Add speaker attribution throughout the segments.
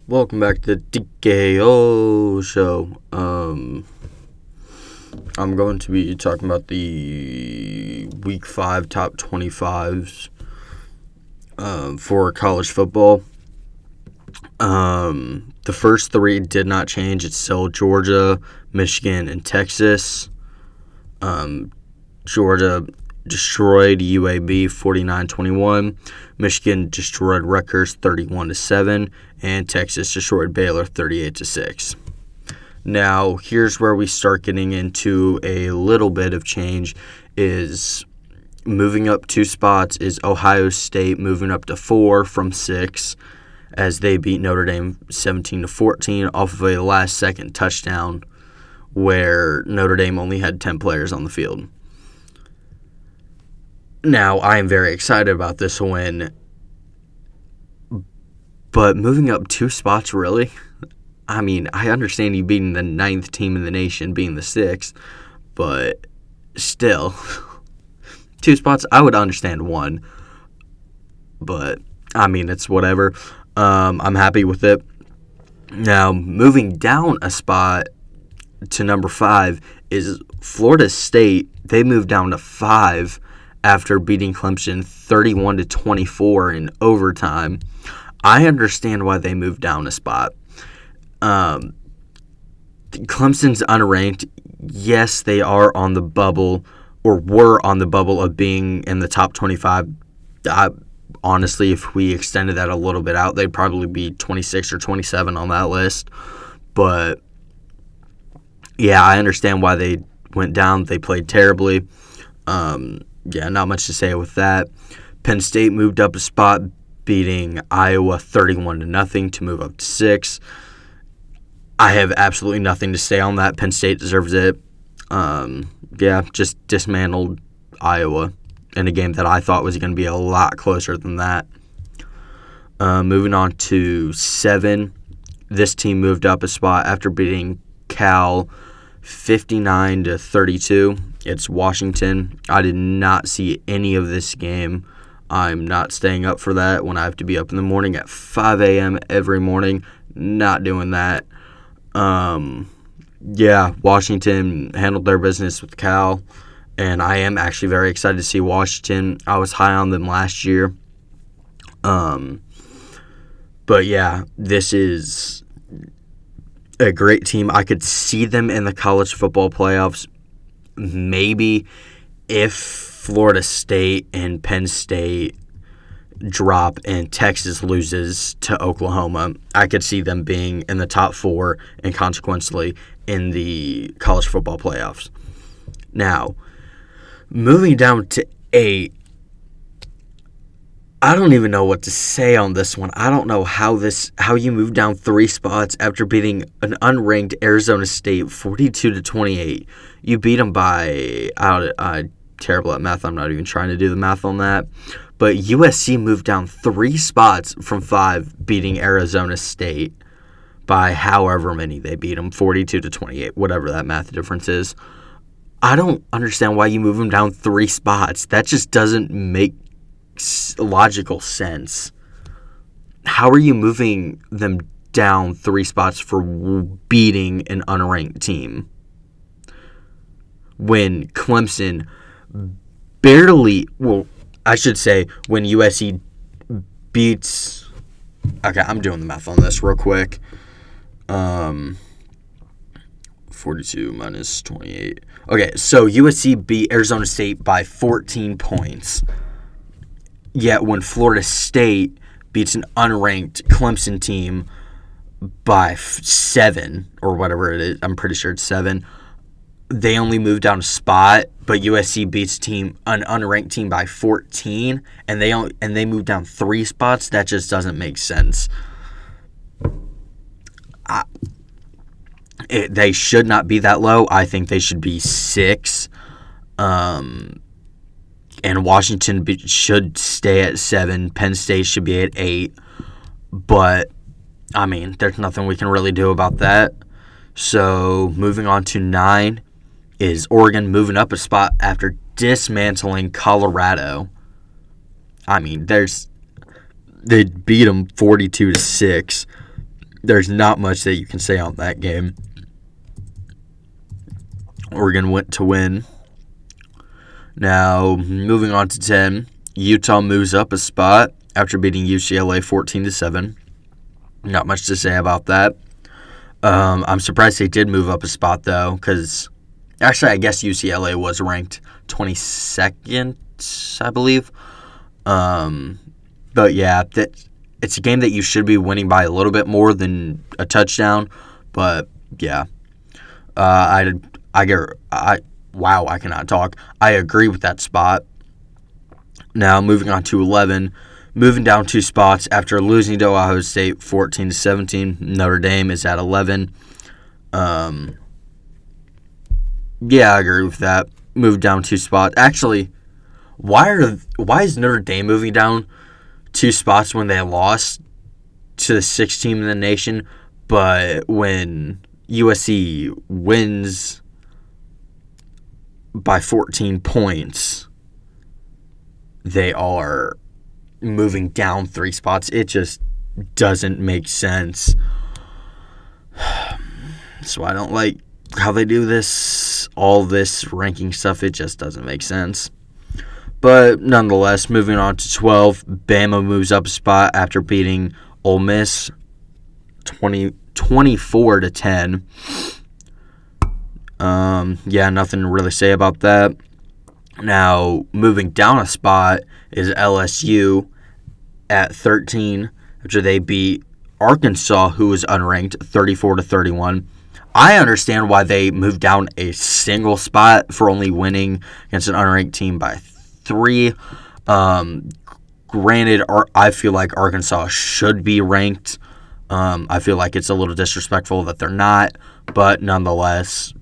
Speaker 1: Welcome back to the DKO show. I'm going to be talking about the Week 5 top 25s for college football. The first three did not change. It's still Georgia, Michigan, and Texas. Georgia destroyed UAB 49-21. Michigan destroyed Rutgers 31-7, and Texas destroyed Baylor 38-6. Now, here's where we start getting into a little bit of change. Is moving up 2 spots is Ohio State moving up to 4 from 6 as they beat Notre Dame 17-14 off of a last-second touchdown where Notre Dame only had 10 players on the field. Now, I am very excited about this win, but moving up 2 spots, really? I mean, I understand you beating the 9th team in the nation, being the 6th, but still, 2 spots, I would understand 1, but, I mean, it's whatever. I'm happy with it. Now, moving down a spot to number 5 is Florida State. They moved down to 5 after beating Clemson 31-24 in overtime. I understand why they moved down a spot. Clemson's unranked. Yes, they are on the bubble, or were on the bubble of being in the top 25. Honestly, if we extended that a little bit out, they'd probably be 26 or 27 on that list. But, yeah, I understand why they went down. They played terribly. Not much to say with that. Penn State moved up a spot, beating Iowa 31-0 to move up to 6. I have absolutely nothing to say on that. Penn State deserves it. Just dismantled Iowa in a game that I thought was going to be a lot closer than that. Moving on to 7. This team moved up a spot after beating Cal 59-32. It's Washington. I did not see any of this game. I'm not staying up for that when I have to be up in the morning at 5 a.m. every morning. Not doing that. Washington handled their business with Cal, and I am actually very excited to see Washington. I was high on them last year. This is a great team. I could see them in the college football playoffs. Maybe if Florida State and Penn State drop and Texas loses to Oklahoma, I could see them being in the top 4 and consequently in the college football playoffs. Now, moving down to 8, I don't even know what to say on this one. I don't know how you move down 3 spots after beating an unranked Arizona State 42-28. You beat them by terrible at math. I'm not even trying to do the math on that. But USC moved down 3 spots from 5, beating Arizona State by however many they beat them, 42-28, whatever that math difference is. I don't understand why you move them down 3 spots. That just doesn't make logical sense. How are you moving them down 3 spots for beating an unranked team when Clemson when USC beats... Okay, I'm doing the math on this real quick. 42 minus 28. Okay, so USC beat Arizona State by 14 points. Yet when Florida State beats an unranked Clemson team by 7 or whatever it is, I'm pretty sure it's 7, they only move down a spot, but USC beats an unranked team by 14, and they move down 3 spots. That just doesn't make sense. They should not be that low. I think they should be 6. And Washington should stay at 7. Penn State should be at 8. But, I mean, there's nothing we can really do about that. So, moving on to 9 is Oregon moving up a spot after dismantling Colorado. I mean, they beat them 42-6. there's not much that you can say on that game. Oregon went to win. Now, moving on to 10, Utah moves up a spot after beating UCLA 14-7. Not much to say about that. I'm surprised they did move up a spot, though, because actually, I guess UCLA was ranked 22nd, I believe. But yeah, it's a game that you should be winning by a little bit more than a touchdown. But yeah, I cannot talk. I agree with that spot. Now moving on to 11, moving down 2 spots after losing to Ohio State 14-17. Notre Dame is at 11. Yeah, I agree with that. Moved down 2 spots. Actually, why is Notre Dame moving down 2 spots when they lost to the 6th team in the nation, but when USC wins by 14 points, they are moving down 3 spots? It just doesn't make sense. So I don't like how they do this, all this ranking stuff. It just doesn't make sense. But nonetheless, moving on to 12, Bama moves up a spot after beating Ole Miss 24-10. Yeah, nothing to really say about that. Now, moving down a spot is LSU at 13 after they beat Arkansas, who was unranked, 34-31. I understand why they moved down a single spot for only winning against an unranked team by 3. Granted, I feel like Arkansas should be ranked. I feel like it's a little disrespectful that they're not, but nonetheless,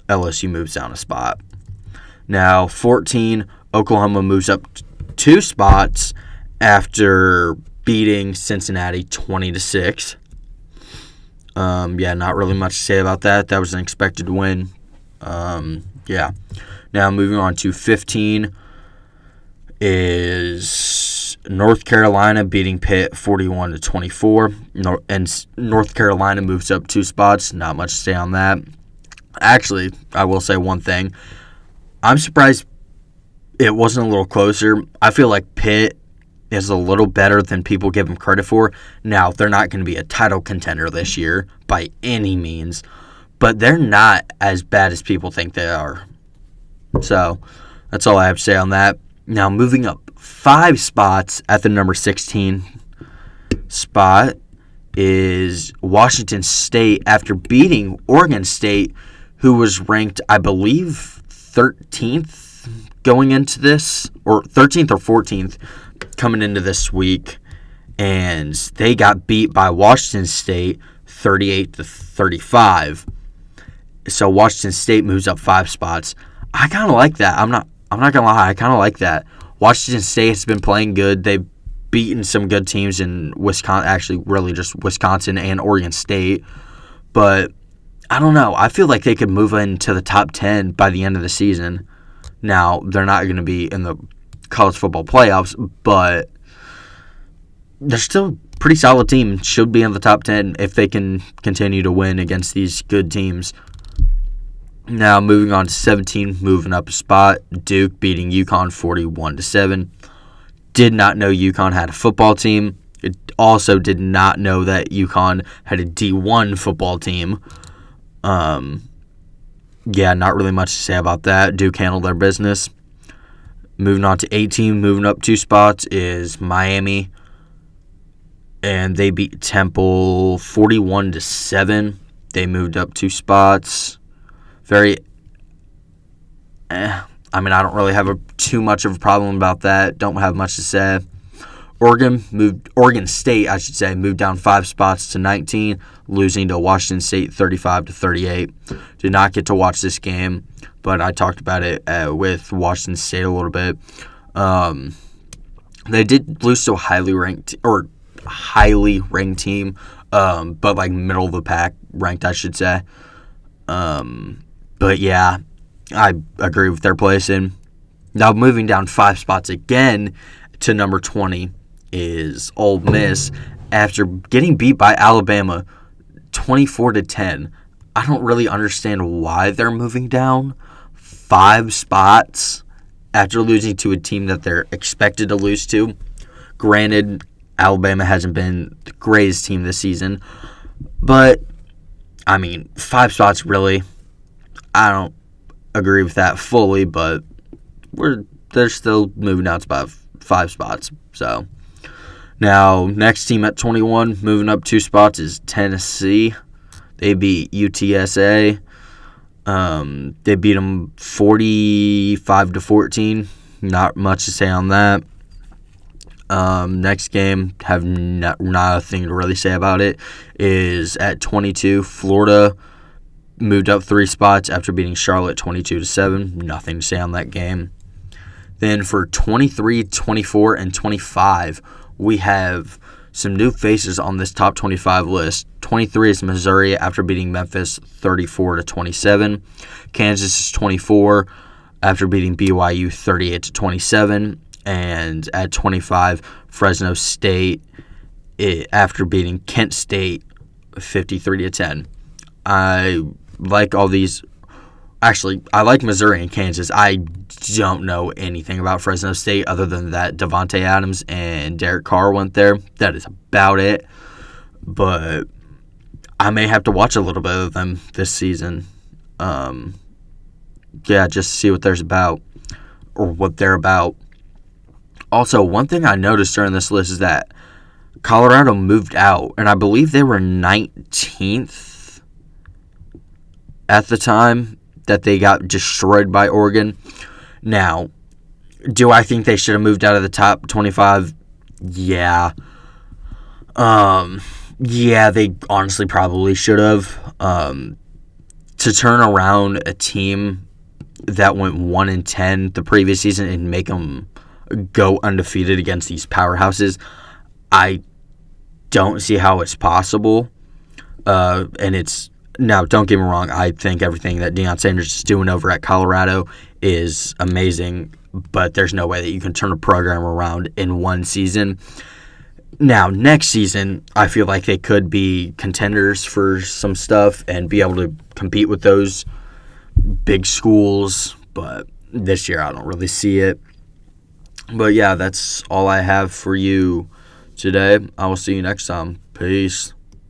Speaker 1: LSU moves down a spot. Now, 14, Oklahoma moves up 2 spots after beating Cincinnati 20-6. Yeah, not really much to say about that. That was an expected win. Yeah. Now, moving on to 15 is North Carolina beating Pitt 41-24. And North Carolina moves up 2 spots. Not much to say on that. Actually, I will say one thing. I'm surprised it wasn't a little closer. I feel like Pitt is a little better than people give them credit for. Now, they're not going to be a title contender this year by any means, but they're not as bad as people think they are. So, that's all I have to say on that. Now, moving up 5 spots at the number 16 spot is Washington State after beating Oregon State, who was ranked, I believe, 13th going into this, or 13th or 14th coming into this week, and they got beat by Washington State 38-35. So Washington State moves up 5 spots. I kind of like that. I'm not gonna lie. I kind of like that. Washington State has been playing good. They've beaten some good teams in Wisconsin. Actually, really just Wisconsin and Oregon State. But I don't know. I feel like they could move into the top 10 by the end of the season. Now, they're not going to be in the college football playoffs, but they're still a pretty solid team. Should be in the top 10 if they can continue to win against these good teams. Now, moving on to 17, moving up a spot, Duke beating UConn 41-7. Did not know UConn had a football team. It also did not know that UConn had a D1 football team. Yeah, not really much to say about that. Duke handled their business. Moving on to 18, moving up 2 spots is Miami. And they beat Temple 41-7. They moved up 2 spots. I don't really have too much of a problem about that. Don't have much to say. Oregon State, moved down 5 spots to 19, losing to Washington State 35-38. Did not get to watch this game, but I talked about it with Washington State a little bit. They did lose to a highly ranked team, but like middle of the pack ranked, I should say. But yeah, I agree with their placing. Now moving down 5 spots again to number 20 is Ole Miss after getting beat by Alabama 24-10. I don't really understand why they're moving down 5 spots after losing to a team that they're expected to lose to. Granted, Alabama hasn't been the greatest team this season, but, 5 spots really, I don't agree with that fully, but they're still moving down to 5 spots. So, now, next team at 21, moving up 2 spots, is Tennessee. They beat UTSA. They beat them 45-14. Not much to say on that. Next game, have nothing to really say about it, is at 22. Florida moved up 3 spots after beating Charlotte 22-7. Nothing to say on that game. Then for 23, 24, and 25, we have some new faces on this top 25 list. 23 is Missouri after beating Memphis 34-27. Kansas is 24 after beating BYU 38-27. And at 25, Fresno State after beating Kent State 53-10. I like all these. Actually, I like Missouri and Kansas. I don't know anything about Fresno State other than that Devontae Adams and Derek Carr went there. That is about it. But I may have to watch a little bit of them this season. Just see what there's about or what they're about. Also, one thing I noticed during this list is that Colorado moved out, and I believe they were 19th at the time that they got destroyed by Oregon. Now, do I think they should have moved out of the top 25? Yeah. They honestly probably should have. To turn around a team that went 1-10 the previous season and make them go undefeated against these powerhouses, I don't see how it's possible. And it's now, don't get me wrong, I think everything that Deion Sanders is doing over at Colorado is amazing, but there's no way that you can turn a program around in one season. Now, next season, I feel like they could be contenders for some stuff and be able to compete with those big schools, but this year I don't really see it. But yeah, that's all I have for you today. I will see you next time. Peace.